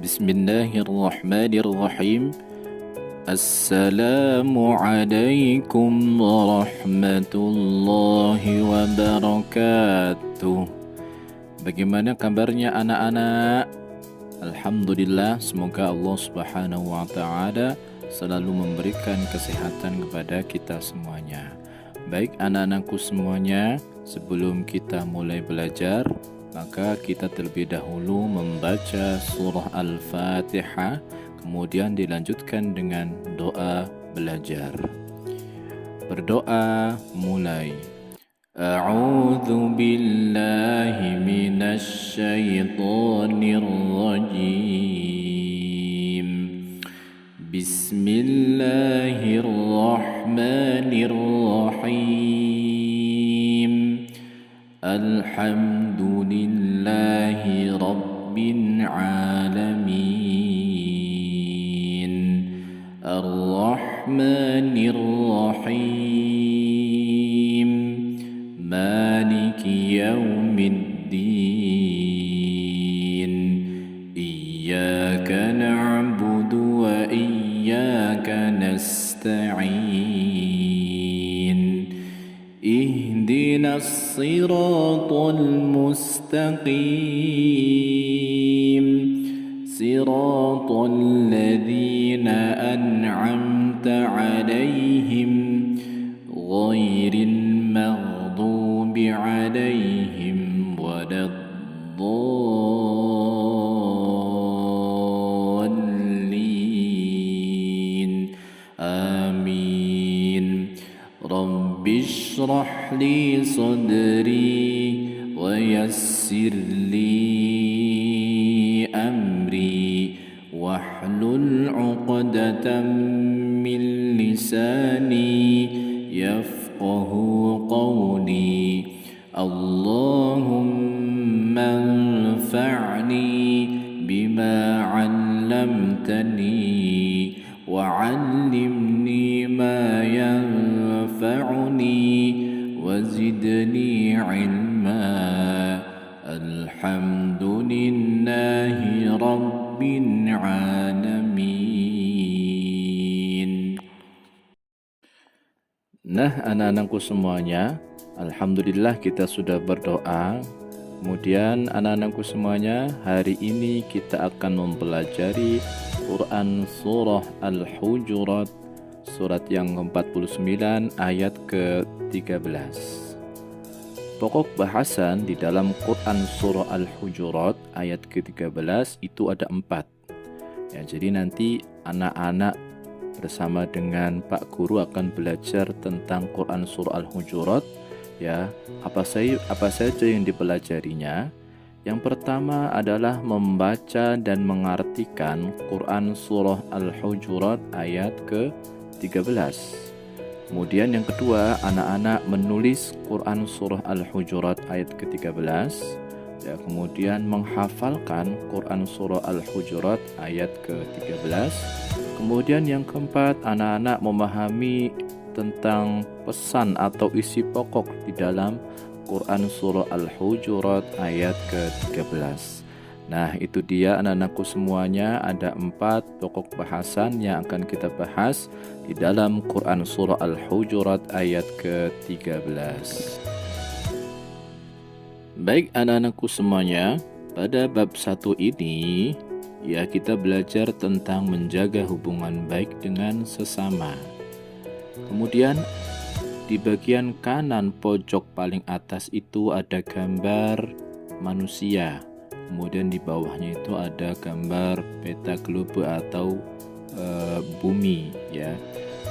Bismillahirrahmanirrahim. Assalamualaikum warahmatullahi wabarakatuh. Bagaimana kabarnya anak-anak? Alhamdulillah, semoga Allah Subhanahu wa taala selalu memberikan kesehatan kepada kita semuanya. Baik anak-anakku semuanya, sebelum kita mulai belajar, maka kita terlebih dahulu membaca surah Al-Fatihah, kemudian dilanjutkan dengan doa belajar. Berdoa mulai. A'udzu billahi minasy syaithanir rajim. Bismillahirrahmanirrahim. Alhamdulillahi rabbil alamin. Ar-Rahmanir Rahim. Maliki yaumiddin. Iyyaka na'budu wa iyyaka nasta'in. اهدنا الصراط المستقيم صراط الذين أنعمت عليهم غير المغضوب عليهم ولا الضالين آمين. رب اشرح لي صدري ويسر لي أمري واحلل عقدة من لساني يفقه قولي. اللهم انفعني بما علمتني وعلمني ما ينفعني وزدني علما. الحمد لله رب العالمين. Nah anak-anakku semuanya, alhamdulillah kita sudah berdoa. Kemudian anak-anakku semuanya, hari ini kita akan mempelajari Quran surah Al-Hujurat, surat yang ke-49 ayat ke-13. Pokok bahasan di dalam Quran surah Al-Hujurat ayat ke-13 itu ada 4. Ya, jadi nanti anak-anak bersama dengan Pak Guru akan belajar tentang Quran surah Al-Hujurat. Ya, apa saja yang dipelajarinya? Yang pertama adalah membaca dan mengartikan Quran surah Al-Hujurat ayat ke-13. Kemudian yang kedua, anak-anak menulis Quran surah Al-Hujurat ayat ke-13. Ya, kemudian menghafalkan Quran surah Al-Hujurat ayat ke-13. Kemudian yang keempat, anak-anak memahami tentang pesan atau isi pokok di dalam Quran surah Al-Hujurat ayat ke-13. Nah, itu dia anak-anakku semuanya, ada 4 pokok bahasan yang akan kita bahas di dalam Quran surah Al-Hujurat ayat ke-13. Baik anak-anakku semuanya, pada bab 1 ini ya kita belajar tentang menjaga hubungan baik dengan sesama. Kemudian di bagian kanan pojok paling atas itu ada gambar manusia. Kemudian di bawahnya itu ada gambar peta globe atau bumi ya.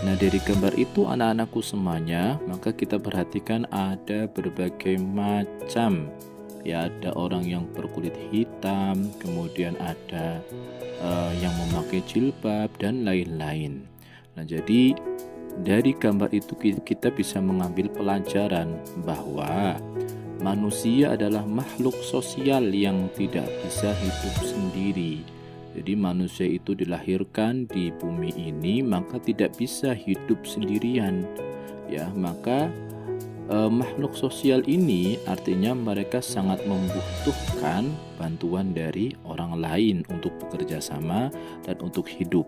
Nah, dari gambar itu anak-anakku semuanya, maka kita perhatikan ada berbagai macam. Ya, ada orang yang berkulit hitam, kemudian ada yang memakai jilbab dan lain-lain. Nah, jadi dari gambar itu kita bisa mengambil pelajaran bahwa manusia adalah makhluk sosial yang tidak bisa hidup sendiri. Jadi manusia itu dilahirkan di bumi ini maka tidak bisa hidup sendirian. Ya, maka makhluk sosial ini artinya mereka sangat membutuhkan bantuan dari orang lain untuk bekerja sama dan untuk hidup.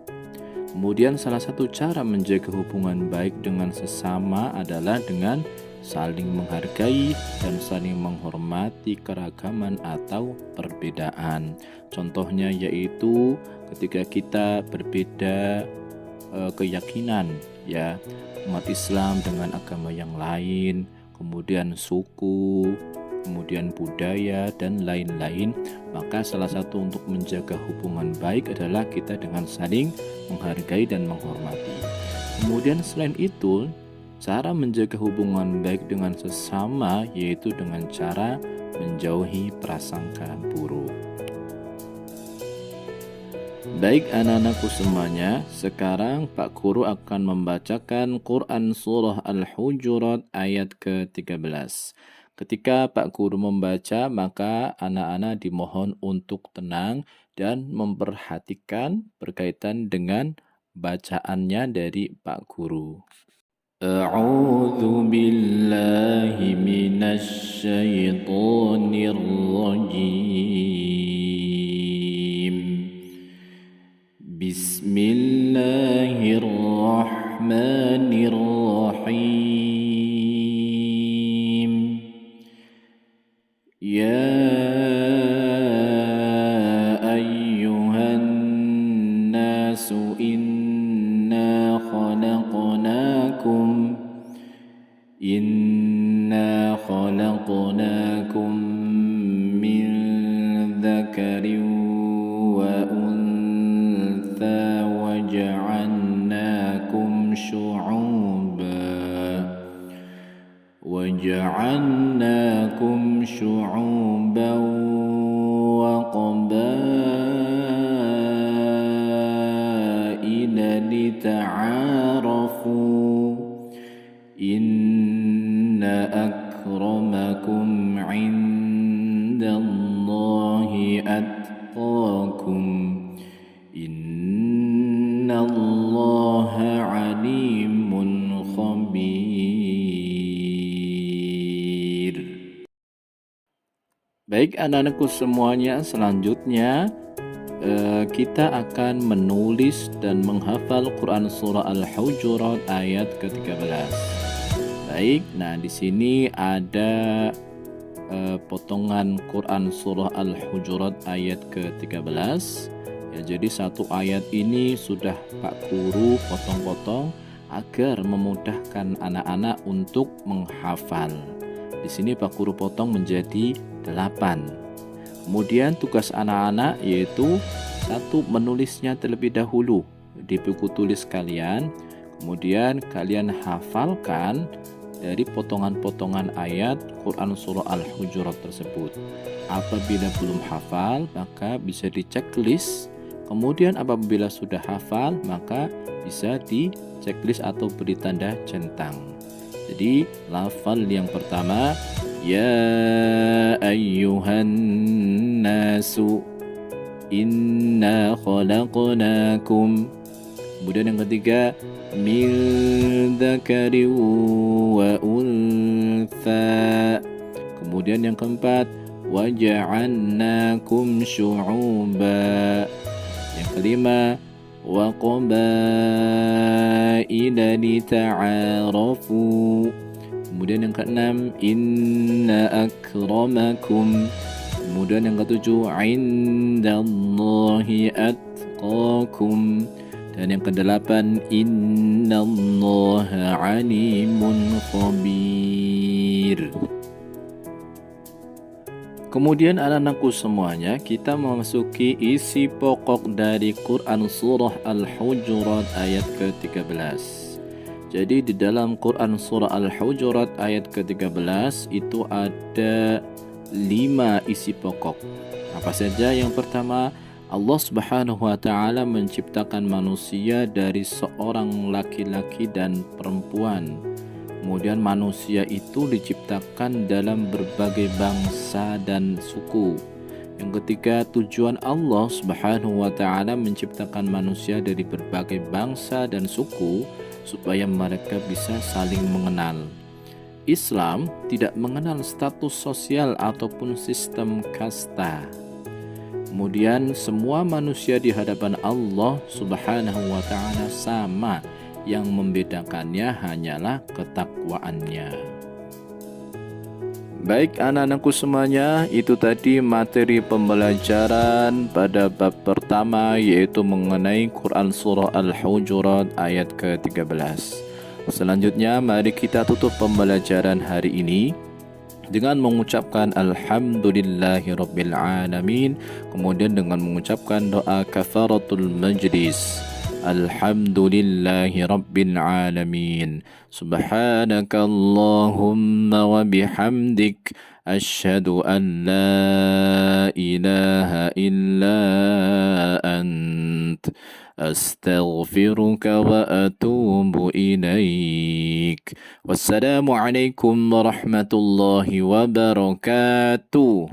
Kemudian salah satu cara menjaga hubungan baik dengan sesama adalah dengan saling menghargai dan saling menghormati keragaman atau perbedaan. Contohnya yaitu ketika kita berbeda keyakinan, ya, umat Islam dengan agama yang lain, kemudian suku, kemudian budaya dan lain-lain, maka salah satu untuk menjaga hubungan baik adalah kita dengan saling menghargai dan menghormati. Kemudian selain itu, cara menjaga hubungan baik dengan sesama yaitu dengan cara menjauhi prasangka buruk. Baik anak-anakku semuanya, sekarang Pak Guru akan membacakan Quran Surah Al-Hujurat ayat ke-13. Ketika Pak Guru membaca, maka anak-anak dimohon untuk tenang dan memperhatikan berkaitan dengan bacaannya dari Pak Guru. A'udzu billahi minasy syaithanir rajim. Bismillahirrahmanirrahim. Ya ayyuhan nasu inna khalaqnakum min dzakarin wa untha وجعلناكم شعوبا وقبائل لتعارفوا إن أكرمكم عند الله أتقاكم إن الله عليم khabir. Baik anak-anakku semuanya, selanjutnya kita akan menulis dan menghafal Quran Surah Al-Hujurat ayat ke-13. Baik, nah di sini ada potongan Quran Surah Al-Hujurat ayat ke-13. Ya, jadi satu ayat ini sudah Pak Guru potong-potong agar memudahkan anak-anak untuk menghafal. Di sini Pak Guru potong menjadi 8. Kemudian tugas anak-anak yaitu 1. Menulisnya terlebih dahulu di buku tulis kalian. Kemudian kalian hafalkan dari potongan-potongan ayat Quran Surah Al-Hujurat tersebut. Apabila belum hafal, maka bisa di checklist. Kemudian apabila sudah hafal, maka bisa di checklist atau beri tanda centang. Jadi lafal yang pertama, ya ayyuhan nasu inna khalaqnakum. Kemudian yang ketiga, min dzakarin wa untha. Kemudian yang keempat, wa ja'alnakum syu'uba. Yang kelima, wa qabaila lita'arafu. Kemudian yang keenam, inna akramakum. Kemudian yang ketujuh, indallahi atqakum. Dan yang kedelapan, innallaha alimun khabir. Kemudian anak-anakku semuanya, kita memasuki isi pokok dari Quran Surah Al-Hujurat ayat ke-13. Jadi di dalam Quran Surah Al-Hujurat ayat ke-13 itu ada 5 isi pokok. Apa saja? Yang pertama, Allah Subhanahu wa Ta'ala menciptakan manusia dari seorang laki-laki dan perempuan. Kemudian manusia itu diciptakan dalam berbagai bangsa dan suku. Yang ketiga, tujuan Allah Subhanahu wa Ta'ala menciptakan manusia dari berbagai bangsa dan suku supaya mereka bisa saling mengenal. Islam tidak mengenal status sosial ataupun sistem kasta. Kemudian semua manusia di hadapan Allah Subhanahu wa taala sama, yang membedakannya hanyalah ketakwaannya. Baik anak-anakku semuanya, itu tadi materi pembelajaran pada bab pertama, yaitu mengenai Quran Surah Al-Hujurat ayat ke-13. Selanjutnya mari kita tutup pembelajaran hari ini dengan mengucapkan Alhamdulillahirabbil alamin, kemudian dengan mengucapkan doa kafaratul majlis. Alhamdulillahirabbil alamin. Subhanakallahumma wa bihamdik asyhadu an la ilaha illa ant astaghfiruka wa atubu ilaik. Wassalamualaikum warahmatullahi wabarakatuh.